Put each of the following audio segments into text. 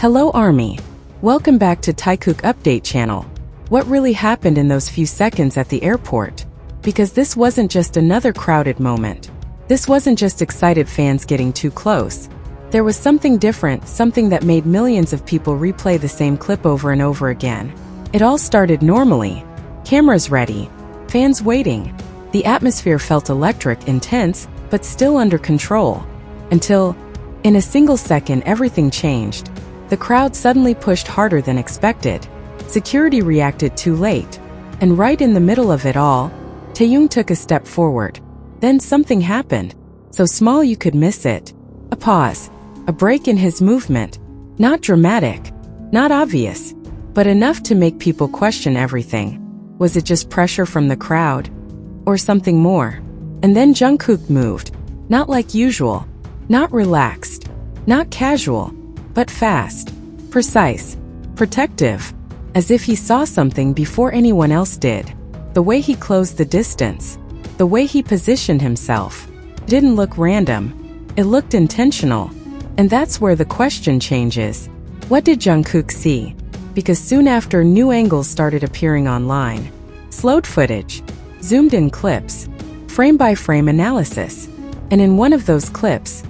Hello Army! Welcome back to Taekook Update Channel. What really happened in those few seconds at the airport? Because this wasn't just another crowded moment. This wasn't just excited fans getting too close. There was something different, something that made millions of people replay the same clip over and over again. It all started normally. Cameras ready. Fans waiting. The atmosphere felt electric, intense, but still under control. Until, in a single second, everything changed. The crowd suddenly pushed harder than expected. Security reacted too late. And right in the middle of it all, Taehyung took a step forward. Then something happened. So small you could miss it. A pause. A break in his movement. Not dramatic. Not obvious. But enough to make people question everything. Was it just pressure from the crowd? Or something more? And then Jungkook moved. Not like usual. Not relaxed. Not casual. But fast. Precise. Protective. As if he saw something before anyone else did. The way he closed the distance. The way he positioned himself. Didn't look random. It looked intentional. And that's where the question changes. What did Jungkook see? Because soon after, new angles started appearing online. Slowed footage. Zoomed in clips. Frame-by-frame analysis. And in one of those clips,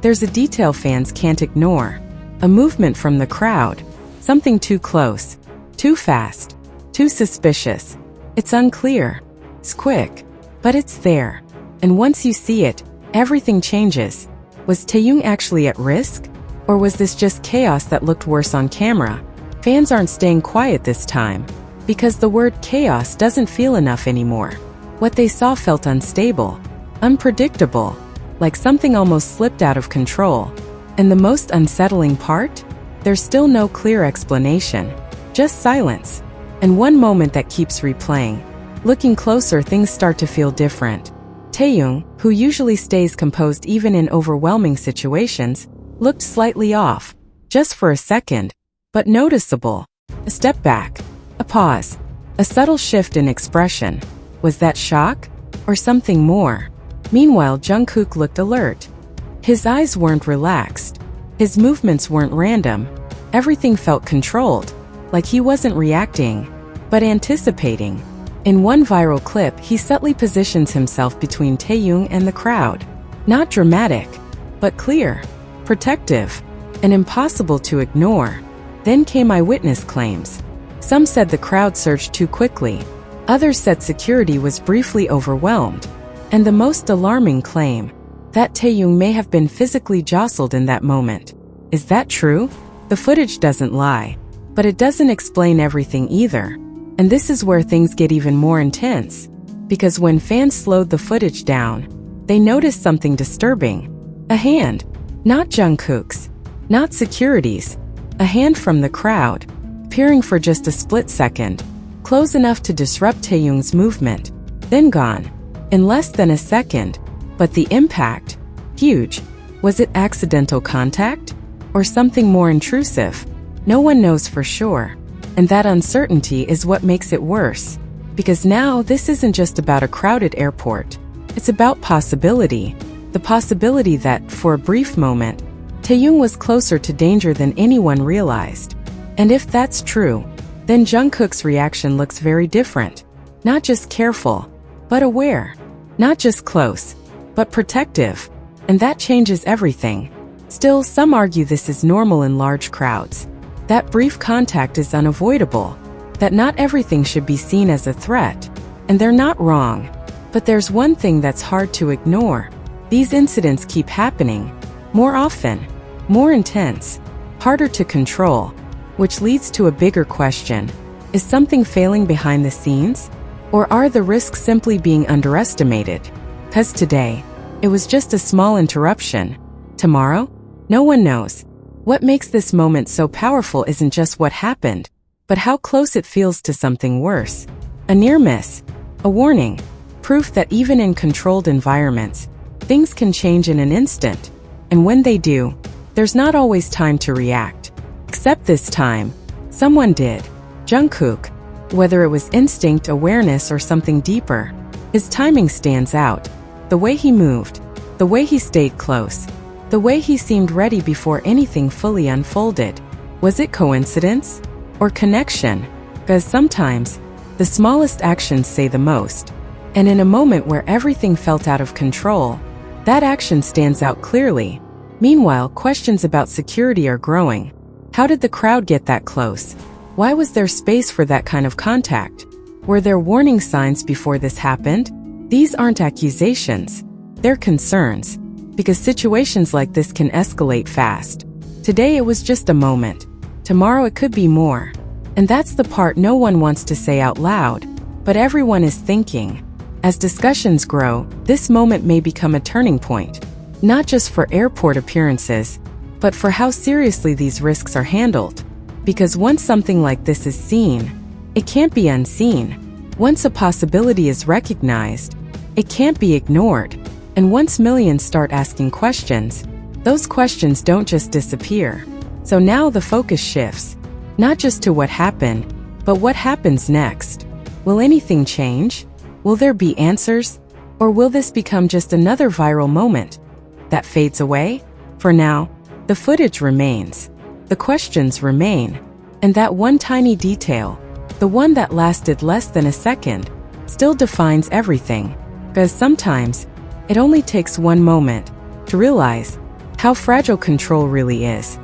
there's a detail fans can't ignore. A movement from the crowd. Something too close. Too fast. Too suspicious. It's unclear. It's quick. But it's there. And once you see it, everything changes. Was Taehyung actually at risk? Or was this just chaos that looked worse on camera? Fans aren't staying quiet this time. Because the word chaos doesn't feel enough anymore. What they saw felt unstable. Unpredictable. Like something almost slipped out of control. And the most unsettling part? There's still no clear explanation. Just silence. And one moment that keeps replaying. Looking closer, things start to feel different. Taehyung, who usually stays composed even in overwhelming situations, looked slightly off. Just for a second. But noticeable. A step back. A pause. A subtle shift in expression. Was that shock? Or something more? Meanwhile, Jungkook looked alert. His eyes weren't relaxed. His movements weren't random. Everything felt controlled. Like he wasn't reacting, but anticipating. In one viral clip, he subtly positions himself between Taehyung and the crowd. Not dramatic, but clear. Protective. And impossible to ignore. Then came eyewitness claims. Some said the crowd surged too quickly. Others said security was briefly overwhelmed. And the most alarming claim, that Taehyung may have been physically jostled in that moment. Is that true? The footage doesn't lie. But it doesn't explain everything either. And this is where things get even more intense. Because when fans slowed the footage down, they noticed something disturbing. A hand. Not Jungkook's. Not security's. A hand from the crowd. Appearing for just a split second. Close enough to disrupt Taehyung's movement. Then gone. In less than a second. But the impact? Huge. Was it accidental contact? Or something more intrusive? No one knows for sure. And that uncertainty is what makes it worse. Because now this isn't just about a crowded airport. It's about possibility. The possibility that, for a brief moment, Taehyung was closer to danger than anyone realized. And if that's true, then Jungkook's reaction looks very different. Not just careful, but aware. Not just close, but protective. And that changes everything. Still, some argue this is normal in large crowds. That brief contact is unavoidable. That not everything should be seen as a threat. And they're not wrong. But there's one thing that's hard to ignore. These incidents keep happening. More often. More intense. Harder to control. Which leads to a bigger question. Is something failing behind the scenes? Or are the risks simply being underestimated? 'Cause today, it was just a small interruption. Tomorrow? No one knows. What makes this moment so powerful isn't just what happened, but how close it feels to something worse. A near miss. A warning. Proof that even in controlled environments, things can change in an instant. And when they do, there's not always time to react. Except this time, someone did. Jungkook. Whether it was instinct, awareness, or something deeper, his timing stands out. The way he moved. The way he stayed close. The way he seemed ready before anything fully unfolded. Was it coincidence? Or connection? Because sometimes, the smallest actions say the most. And in a moment where everything felt out of control, that action stands out clearly. Meanwhile, questions about security are growing. How did the crowd get that close? Why was there space for that kind of contact? Were there warning signs before this happened? These aren't accusations. They're concerns. Because situations like this can escalate fast. Today it was just a moment. Tomorrow it could be more. And that's the part no one wants to say out loud, but everyone is thinking. As discussions grow, this moment may become a turning point. Not just for airport appearances, but for how seriously these risks are handled. Because once something like this is seen, it can't be unseen. Once a possibility is recognized, it can't be ignored. And once millions start asking questions, those questions don't just disappear. So now the focus shifts, not just to what happened, but what happens next. Will anything change? Will there be answers? Or will this become just another viral moment that fades away? For now, the footage remains. The questions remain. And that one tiny detail, the one that lasted less than a second, still defines everything. Because sometimes, it only takes one moment to realize how fragile control really is.